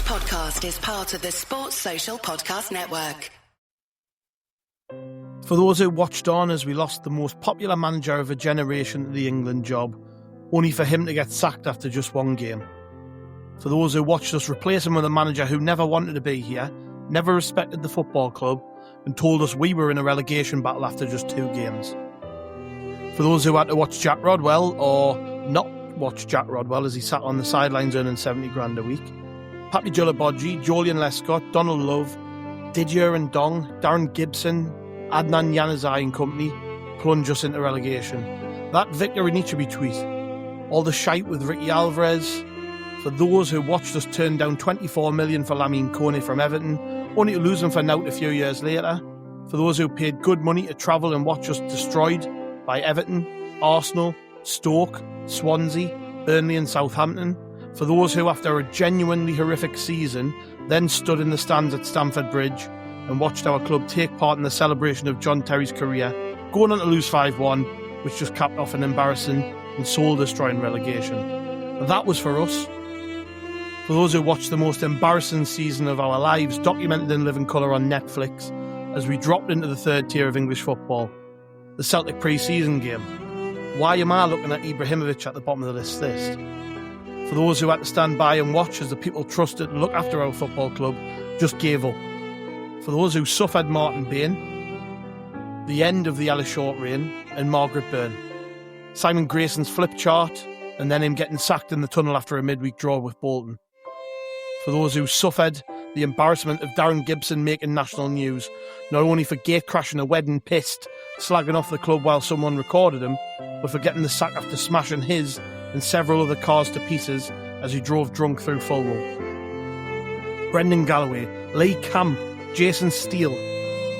podcast is part of the Sports Social Podcast Network. For those who watched on as we lost the most popular manager of a generation to the England job, only for him to get sacked after just one game. For those who watched us replace him with a manager who never wanted to be here, never respected the football club, and told us we were in a relegation battle after just 2 games. For those who had to watch Jack Rodwell, or not watch Jack Rodwell as he sat on the sidelines earning 70 grand a week, Papi Julabodji, Jolyon Lescott, Donald Love, Didier and Dong, Darren Gibson, Adnan Januzaj and company plunge us into relegation. That Victor Anichebe tweet, all the shite with Ricky Alvarez. For those who watched us turn down 24 million for Lamine Kone from Everton, only to lose him for Nout a few years later. For those who paid good money to travel and watch us destroyed by Everton, Arsenal, Stoke, Swansea, Burnley and Southampton. For those who, after a genuinely horrific season, then stood in the stands at Stamford Bridge and watched our club take part in the celebration of John Terry's career, going on to lose 5-1, which just capped off an embarrassing and soul-destroying relegation. That was for us. For those who watched the most embarrassing season of our lives, documented in living colour on Netflix, as we dropped into the 3rd tier of English football, the Celtic pre-season game. Why am I looking at Ibrahimovic at the bottom of the list? For those who had to stand by and watch as the people trusted to look after our football club just gave up. For those who suffered Martin Bain, the end of the Ella Short reign, and Margaret Byrne. Simon Grayson's flip chart, and then him getting sacked in the tunnel after a midweek draw with Bolton. For those who suffered the embarrassment of Darren Gibson making national news, not only for gate crashing a wedding pissed, slagging off the club while someone recorded him, but for getting the sack after smashing his and several other cars to pieces as he drove drunk through Fulham. Brendan Galloway, Lee Camp, Jason Steele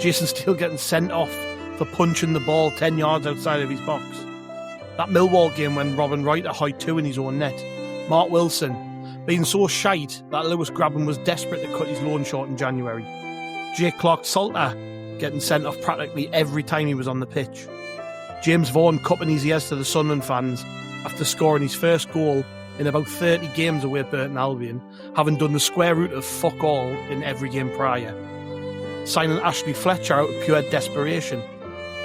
getting sent off for punching the ball 10 yards outside of his box. That Millwall game when Robin Reiter hoiked 2 in his own net. Mark Wilson being so shite that Lewis Grabban was desperate to cut his loan short in January. Jake Clark-Salter getting sent off practically every time he was on the pitch. James Vaughan cupping his ears to the Sunderland fans after scoring his first goal in about 30 games away at Burton Albion, having done the square root of fuck all in every game prior. Signing Ashley Fletcher out of pure desperation.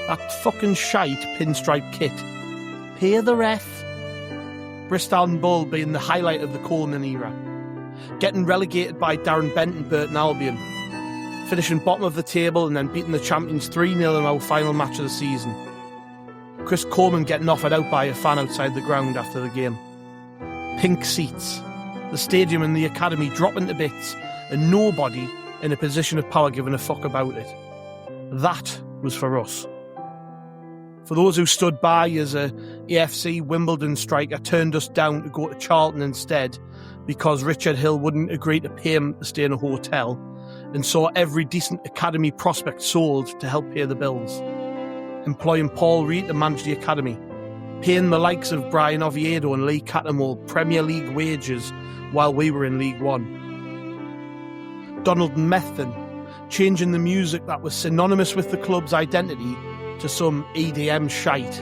That fucking shite pinstripe kit. Pay the ref. Bristol and Bull being the highlight of the Coleman era. Getting relegated by Darren Bent and Burton Albion. Finishing bottom of the table and then beating the champions 3-0 in our final match of the season. Chris Coleman getting offered out by a fan outside the ground after the game. Pink seats. The stadium and the academy dropping to bits and nobody in a position of power giving a fuck about it. That was for us. For those who stood by as a AFC Wimbledon striker turned us down to go to Charlton instead because Richard Hill wouldn't agree to pay him to stay in a hotel and saw every decent academy prospect sold to help pay the bills. Employing Paul Reed to manage the academy, paying the likes of Brian Oviedo and Lee Cattermole Premier League wages while we were in League One. Donald Methven, changing the music that was synonymous with the club's identity to some EDM shite.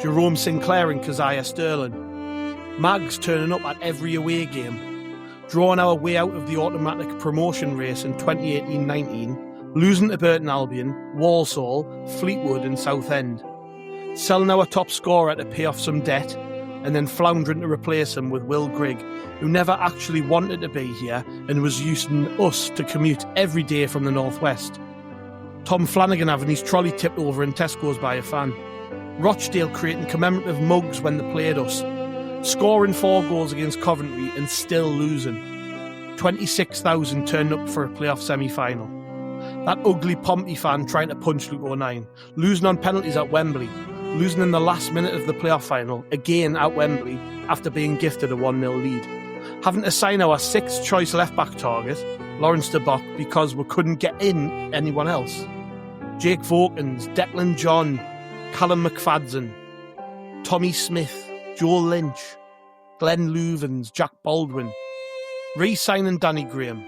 Jerome Sinclair and Keziah Sterling. Mags turning up at every away game. Drawing our way out of the automatic promotion race in 2018-19, losing to Burton Albion, Walsall, Fleetwood and Southend. Selling our top scorer to pay off some debt, and then floundering to replace him with Will Grigg, who never actually wanted to be here and was using us to commute every day from the northwest. Tom Flanagan having his trolley tipped over in Tesco's by a fan. Rochdale creating commemorative mugs when they played us. Scoring 4 goals against Coventry and still losing. 26,000 turned up for a playoff semi-final. That ugly Pompey fan trying to punch Luke O'Nien. Losing on penalties at Wembley. Losing in the last minute of the playoff final, again at Wembley, after being gifted a 1-0 lead. Having to sign our 6th choice left-back target, Lawrence de Bock, because we couldn't get in anyone else. Jake Vokins, Declan John, Callum McFadden, Tommy Smith, Joel Lynch, Glenn Louvens, Jack Baldwin, re-signing Danny Graham,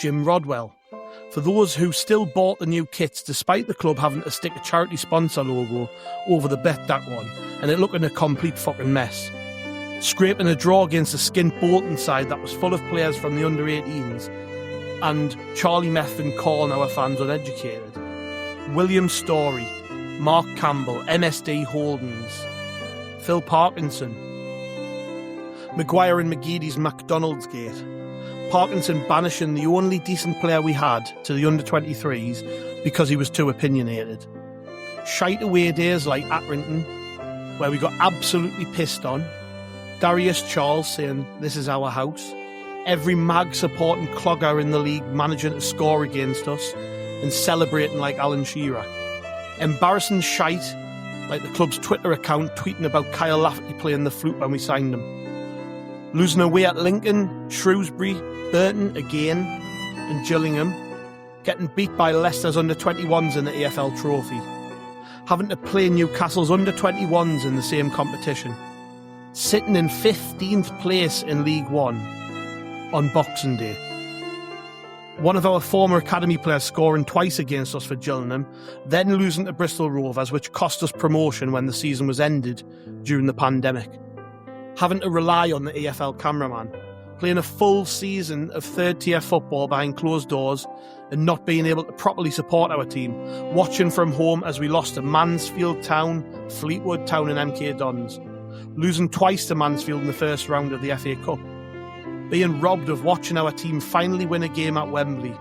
Jim Rodwell. For those who still bought the new kits despite the club having to stick a charity sponsor logo over the Bet That one and it looking a complete fucking mess. scraping a draw against a skint Bolton side that was full of players from the under-18s, and Charlie Methven calling our fans uneducated. William Story, Mark Campbell, MSD Holdens, Phil Parkinson, Maguire and McGeady's McDonald's gate, Parkinson banishing the only decent player we had to the under-23s because he was too opinionated. Shite away days like Accrington, where we got absolutely pissed on. Darius Charles saying, "This is our house." Every mag supporting clogger in the league managing to score against us and celebrating like Alan Shearer. Embarrassing shite like the club's Twitter account tweeting about Kyle Lafferty playing the flute when we signed him. Losing away at Lincoln, Shrewsbury, Burton again, and Gillingham. Getting beat by Leicester's under-21s in the AFL Trophy. Having to play Newcastle's under-21s in the same competition. Sitting in 15th place in League One on Boxing Day. One of our former academy players scoring twice against us for Gillingham, then losing to Bristol Rovers, which cost us promotion when the season was ended during the pandemic. Having to rely on the AFL cameraman, playing a full season of third-tier football behind closed doors and not being able to properly support our team, watching from home as we lost to Mansfield Town, Fleetwood Town and MK Dons, losing twice to Mansfield in the first round of the FA Cup, being robbed of watching our team finally win a game at Wembley,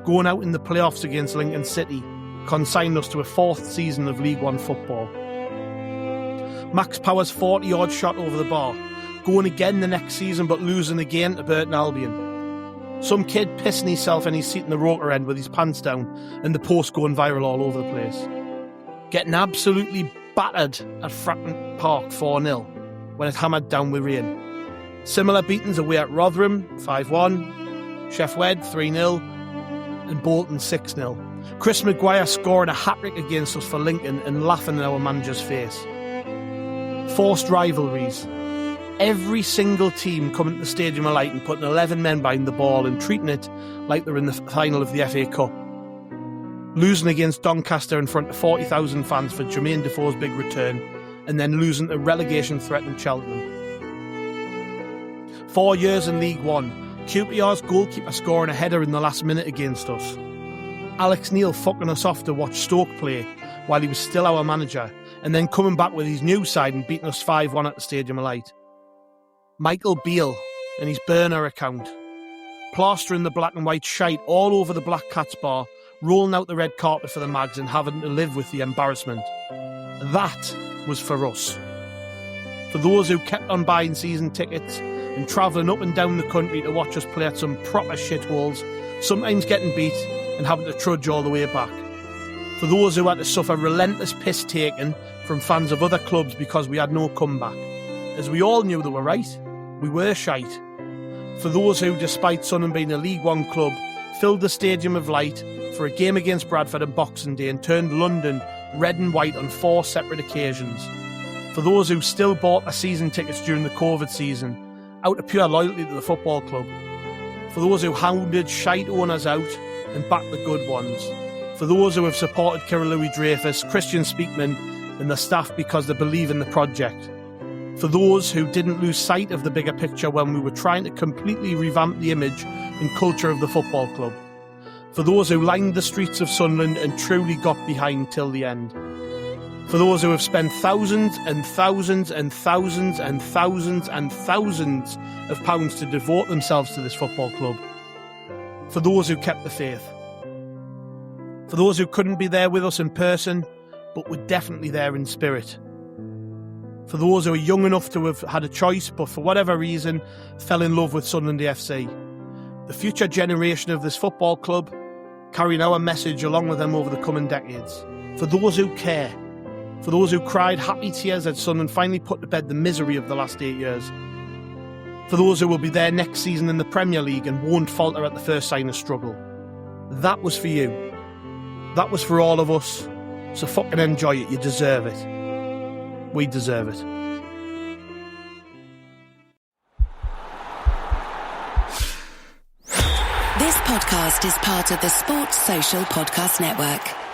going out in the playoffs against Lincoln City, consigned us to a fourth season of League One football. Max Power's 40-yard shot over the bar, going again the next season but losing again to Burton Albion. Some kid pissing himself in his seat in the rotor end with his pants down and the post going viral all over the place. Getting absolutely battered at Fratton Park 4-0 when it hammered down with rain. Similar beatings away at Rotherham 5-1, Sheff Wed 3-0 and Bolton 6-0. Chris Maguire scoring a hat-trick against us for Lincoln and laughing in our manager's face. Forced rivalries. Every single team coming to the Stadium of Light and putting 11 men behind the ball and treating it like they're in the final of the FA Cup. Losing against Doncaster in front of 40,000 fans for Jermaine Defoe's big return, and then losing to relegation-threatened Cheltenham. 4 years in League One, QPR's goalkeeper scoring a header in the last minute against us. Alex Neil fucking us off to watch Stoke play while he was still our manager, and then coming back with his new side and beating us 5-1 at the Stadium of Light. Michael Beale and his burner account, plastering the black and white shite all over the Black Cats bar, rolling out the red carpet for the mags and having to live with the embarrassment. That was for us. For those who kept on buying season tickets and travelling up and down the country to watch us play at some proper shitholes, sometimes getting beat and having to trudge all the way back. For those who had to suffer relentless piss taking from fans of other clubs because we had no comeback. As we all knew they were right, we were shite. For those who, despite Sunderland being a League One club, filled the Stadium of Light for a game against Bradford on Boxing Day and turned London red and white on 4 separate occasions. For those who still bought their season tickets during the COVID season, out of pure loyalty to the football club. For those who hounded shite owners out and backed the good ones. For those who have supported Kira Louis-Dreyfus, Christian Speakman and the staff because they believe in the project. For those who didn't lose sight of the bigger picture when we were trying to completely revamp the image and culture of the football club. For those who lined the streets of Sunderland and truly got behind till the end. For those who have spent thousands and thousands and thousands and thousands and thousands of pounds to devote themselves to this football club. For those who kept the faith. For those who couldn't be there with us in person, but were definitely there in spirit. For those who are young enough to have had a choice, but for whatever reason, fell in love with Sunderland FC. The future generation of this football club, carrying our message along with them over the coming decades. For those who care. For those who cried happy tears as Sunderland finally put to bed the misery of the last 8 years. For those who will be there next season in the Premier League and won't falter at the first sign of struggle. That was for you. That was for all of us. So fucking enjoy it. You deserve it. We deserve it. This podcast is part of the Sports Social Podcast Network.